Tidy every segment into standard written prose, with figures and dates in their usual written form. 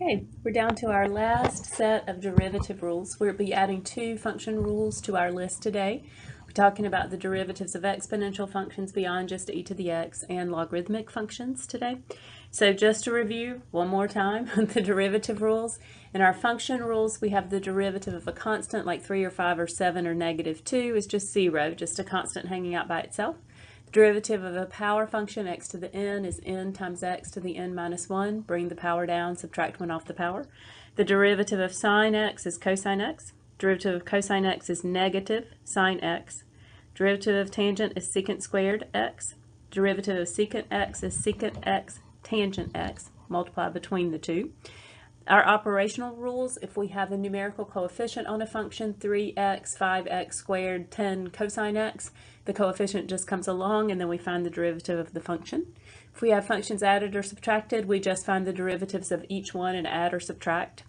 Okay, we're down to our last set of derivative rules. We'll be adding two function rules to our list today. We're talking about the derivatives of exponential functions beyond just e to the x and logarithmic functions today. So just to review one more time the derivative rules. In our function rules, we have the derivative of a constant like 3 or 5 or 7 or negative 2 is just 0, just a constant hanging out by itself. Derivative of a power function x to the n is n times x to the n minus 1. Bring the power down, subtract 1 off the power. The derivative of sine x is cosine x. Derivative of cosine x is negative sine x. Derivative of tangent is secant squared x. Derivative of secant x is secant x tangent x, multiplied between the two. Our operational rules, if we have a numerical coefficient on a function, 3x, 5x squared, 10 cosine x, the coefficient just comes along and then we find the derivative of the function. If we have functions added or subtracted, we just find the derivatives of each one and add or subtract.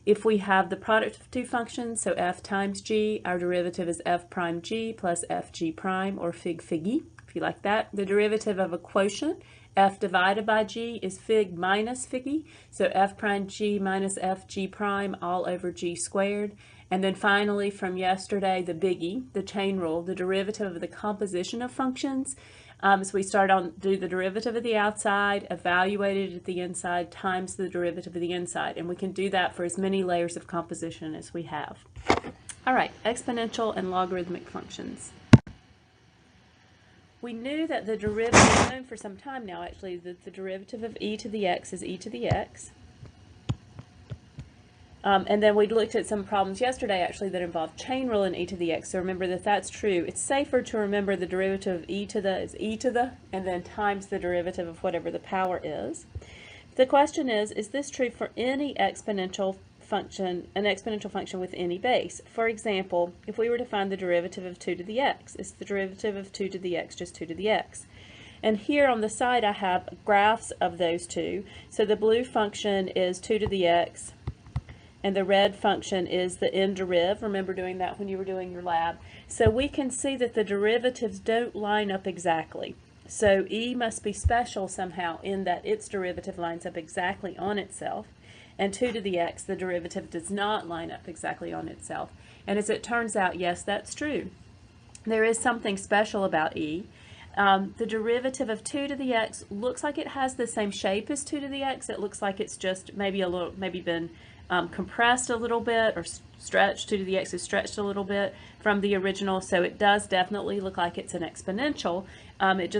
If we have the product of two functions, so f times g, our derivative is f prime g plus f g prime, or fig e, if you like that. The derivative of a quotient, f divided by g, is fig minus fig e, so f prime g minus f g prime all over g squared. And then finally, from yesterday, the biggie, the chain rule, the derivative of the composition of functions. So we start on do the derivative of the outside, evaluate it at the inside, times the derivative of the inside. And we can do that for as many layers of composition as we have. All right, exponential and logarithmic functions. We knew that the derivative, known for some time now actually, that the derivative of e to the x is e to the x. And then we looked at some problems yesterday actually that involved chain rule in e to the x. So remember that that's true. It's safer to remember the derivative of e to the is e to the and then times the derivative of whatever the power is. The question is this true for any exponential function, an exponential function with any base? For example, if we were to find the derivative of 2 to the x, it's the derivative of 2 to the x just 2 to the x. And here on the side I have graphs of those two. So the blue function is 2 to the x, and the red function is the n deriv. Remember doing that when you were doing your lab. So we can see that the derivatives don't line up exactly. So e must be special somehow in that its derivative lines up exactly on itself. And 2 to the x, the derivative does not line up exactly on itself. And as it turns out, yes, that's true. There is something special about e. The derivative of 2 to the x looks like it has the same shape as 2 to the x. It looks like it's just maybe been compressed a little bit or stretched. 2 to the x is stretched a little bit from the original, so it does definitely look like it's an exponential. It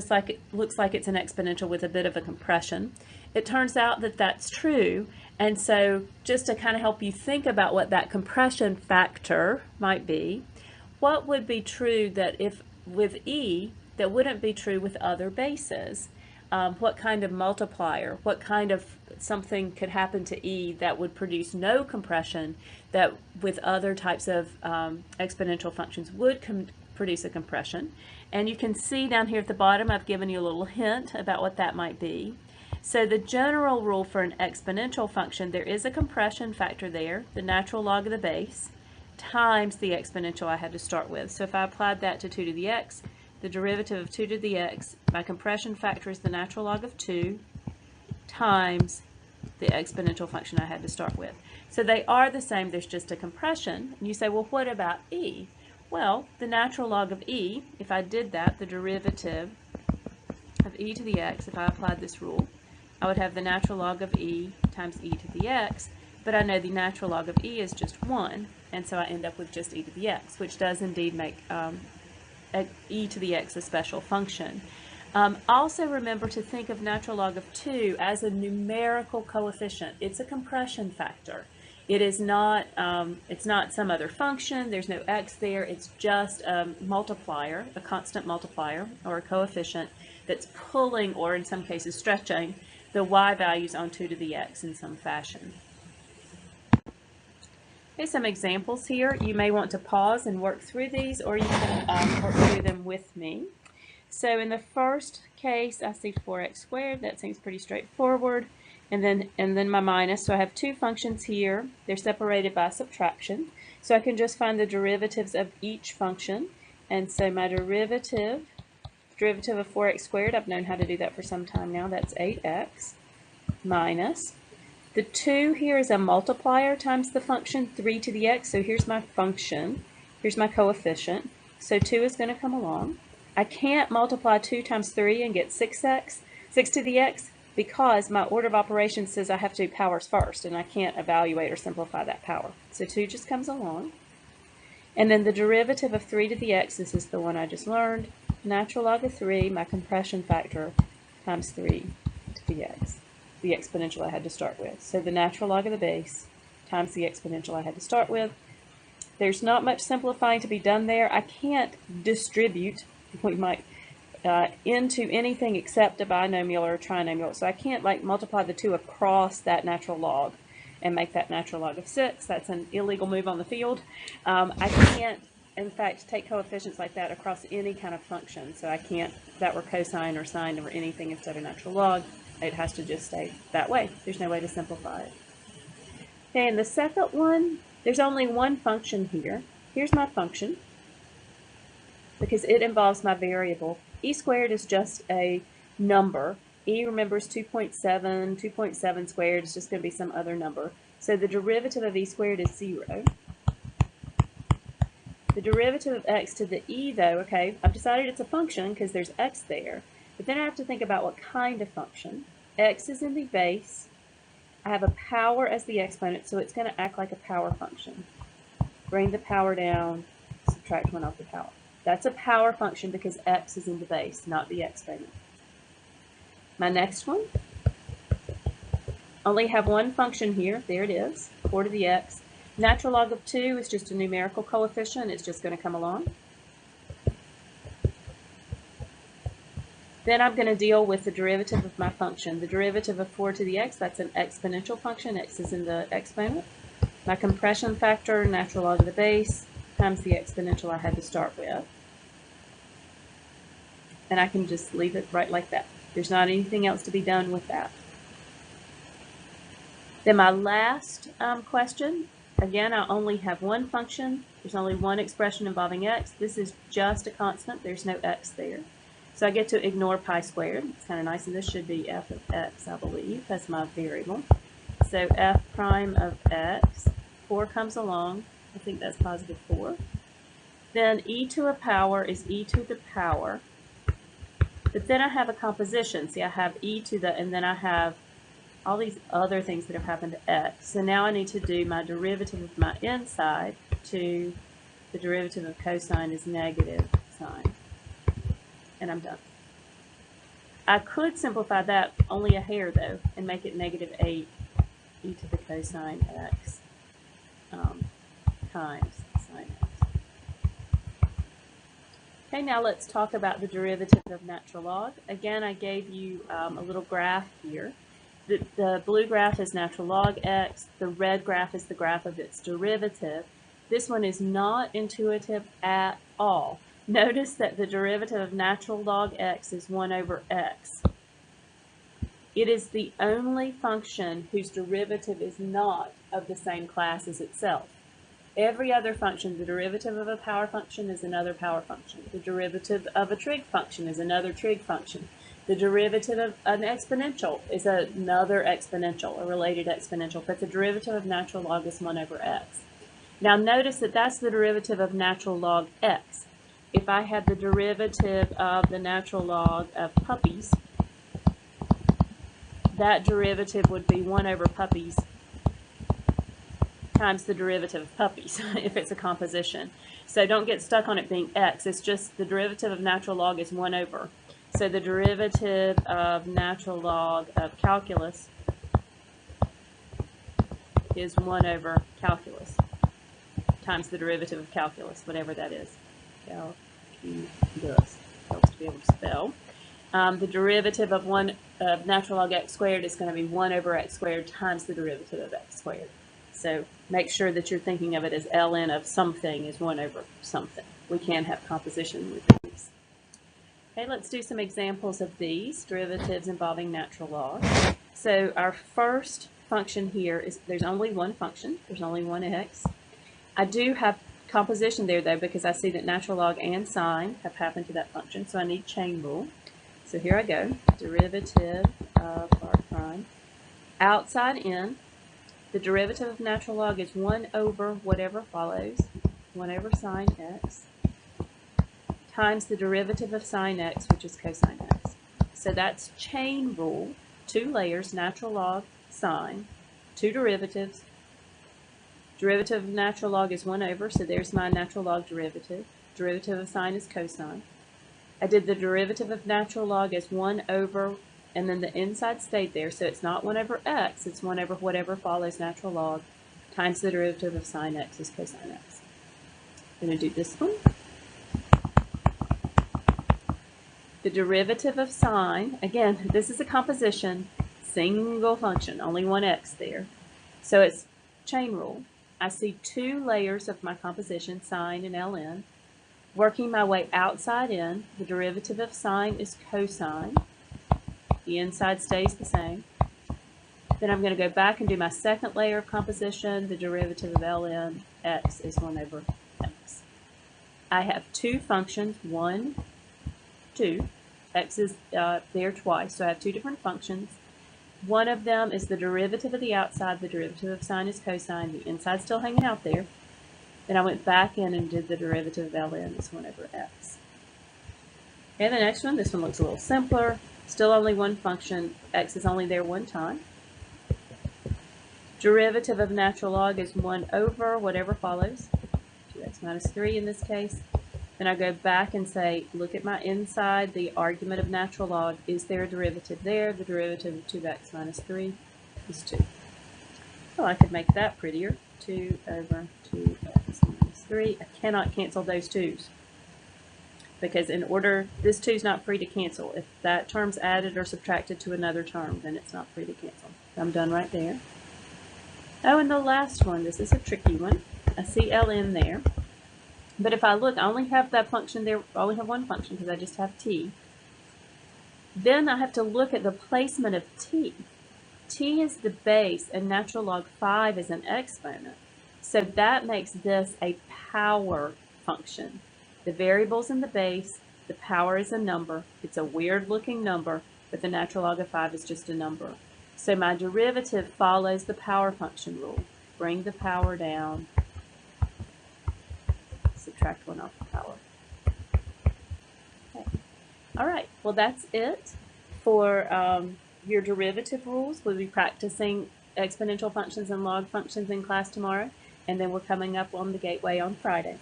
looks like it's an exponential with a bit of a compression. It turns out that that's true, and so just to kind of help you think about what that compression factor might be, what would be true that if with e that wouldn't be true with other bases? What kind of multiplier, what kind of something could happen to e that would produce no compression that with other types of exponential functions would produce a compression? And you can see down here at the bottom I've given you a little hint about what that might be. So the general rule for an exponential function, there is a compression factor there, the natural log of the base, times the exponential I had to start with. So if I applied that to 2 to the x, the derivative of 2 to the x, my compression factor is the natural log of 2 times the exponential function I had to start with. So they are the same, there's just a compression. And you say, well, what about e? Well, the natural log of e, if I did that, the derivative of e to the x, if I applied this rule, I would have the natural log of e times e to the x, but I know the natural log of e is just 1, and so I end up with just e to the x, which does indeed make e to the x a special function. Also remember to think of natural log of 2 as a numerical coefficient. It's a compression factor. It is not, it's not some other function. There's no x there. It's just a multiplier, a constant multiplier, or a coefficient that's pulling, or in some cases stretching, the y values on 2 to the x in some fashion. Here's some examples here. You may want to pause and work through these, or you can work through them with me. So in the first case, I see 4x squared. That seems pretty straightforward. And then my minus. So I have two functions here. They're separated by subtraction. So I can just find the derivatives of each function. And so my derivative of 4x squared, I've known how to do that for some time now. That's 8x minus The 2 here is a multiplier times the function 3 to the x. So here's my function. Here's my coefficient. So 2 is going to come along. I can't multiply 2 times 3 and get 6x, 6 to the x, because my order of operations says I have to do powers first, and I can't evaluate or simplify that power. So 2 just comes along. And then the derivative of 3 to the x, this is the one I just learned, natural log of 3, my compression factor, times 3 to the x, the exponential I had to start with. So the natural log of the base times the exponential I had to start with. There's not much simplifying to be done there. I can't distribute, we might, into anything except a binomial or a trinomial. So I can't like multiply the 2 across that natural log and make that natural log of 6. That's an illegal move on the field. I can't, in fact, take coefficients like that across any kind of function. So I can't, if that were cosine or sine or anything instead of natural log, it has to just stay that way. There's no way to simplify it. Okay, and the second one, there's only one function here. Here's my function, because it involves my variable. E squared is just a number. E, remember, is 2.7. 2.7 squared is just going to be some other number. So the derivative of e squared is 0. The derivative of x to the e, though, okay, I've decided it's a function because there's x there. But then I have to think about what kind of function. X is in the base. I have a power as the exponent, so it's going to act like a power function. Bring the power down, subtract 1 off the power. That's a power function because x is in the base, not the exponent. My next one, only have one function here. There it is, 4 to the x. Natural log of 2 is just a numerical coefficient. It's just going to come along. Then I'm going to deal with the derivative of my function. The derivative of 4 to the x, that's an exponential function. X is in the exponent. My compression factor, natural log of the base, times the exponential I had to start with. And I can just leave it right like that. There's not anything else to be done with that. Then my last question, again, I only have one function. There's only one expression involving x. This is just a constant. There's no x there. So I get to ignore pi squared. It's kind of nice, and this should be f of x, I believe. That's my variable. So f prime of x, 4 comes along. I think that's positive 4. Then e to a power is e to the power. But then I have a composition. See, I have e to the, and then I have all these other things that have happened to x. So now I need to do my derivative of my inside to the derivative of cosine is negative sine. And I'm done. I could simplify that only a hair, though, and make it negative 8 e to the cosine x times sine x. Okay, now let's talk about the derivative of natural log. Again, I gave you a little graph here. The blue graph is natural log x. The red graph is the graph of its derivative. This one is not intuitive at all. Notice that the derivative of natural log x is 1 over x. It is the only function whose derivative is not of the same class as itself. Every other function, the derivative of a power function is another power function. The derivative of a trig function is another trig function. The derivative of an exponential is another exponential, a related exponential, but the derivative of natural log is 1 over x. Now notice that that's the derivative of natural log x. If I had the derivative of the natural log of puppies, that derivative would be 1 over puppies times the derivative of puppies, if it's a composition. So don't get stuck on it being x. It's just the derivative of natural log is 1 over. So the derivative of natural log of calculus is 1 over calculus times the derivative of calculus, whatever that is. Calculus, helps to be able to spell. The derivative of natural log x squared is going to be 1 over x squared times the derivative of x squared. So make sure that you're thinking of it as ln of something is 1 over something. We can have composition with these. Okay, let's do some examples of these derivatives involving natural log. So our first function here is, there's only one function. There's only one x. I do have composition there, though, because I see that natural log and sine have happened to that function, so I need chain rule. So here I go. Derivative of r prime outside in, the derivative of natural log is 1 over whatever follows, 1 over sine x, times the derivative of sine x, which is cosine x. So that's chain rule, 2 layers, natural log, sine, 2 derivatives. Derivative of natural log is 1 over, so there's my natural log derivative. Derivative of sine is cosine. I did the derivative of natural log as 1 over, and then the inside stayed there, so it's not 1 over x, it's 1 over whatever follows natural log, times the derivative of sine x is cosine x. I'm going to do this one. The derivative of sine, again, this is a composition, single function, only one x there. So it's chain rule. I see 2 layers of my composition, sine and ln. Working my way outside in, the derivative of sine is cosine. The inside stays the same. Then I'm going to go back and do my second layer of composition. The derivative of ln x is 1 over x. I have 2 functions, 1, 2. X is there twice, so I have 2 different functions. One of them is the derivative of the outside. The derivative of sine is cosine. The inside's still hanging out there. Then I went back in and did the derivative of ln is 1 over x. And the next one, this one looks a little simpler. Still only one function. X is only there one time. Derivative of natural log is 1 over whatever follows. 2x minus 3 in this case. Then I go back and say, look at my inside, the argument of natural log. Is there a derivative there? The derivative of 2x minus 3 is 2. Well, I could make that prettier. 2 over 2x minus 3. I cannot cancel those 2's. Because in order, this 2 is not free to cancel. If that term's added or subtracted to another term, then it's not free to cancel. I'm done right there. Oh, and the last one, this is a tricky one. I see ln there. But if I look, I only have that function there, I only have one function because I just have t. Then I have to look at the placement of t. T is the base and natural log 5 is an exponent. So that makes this a power function. The variable's in the base, the power is a number. It's a weird looking number, but the natural log of 5 is just a number. So my derivative follows the power function rule. Bring the power down. Subtract 1 off the power. Okay. All right, well that's it for your derivative rules. We'll be practicing exponential functions and log functions in class tomorrow, and then we're coming up on the gateway on Friday.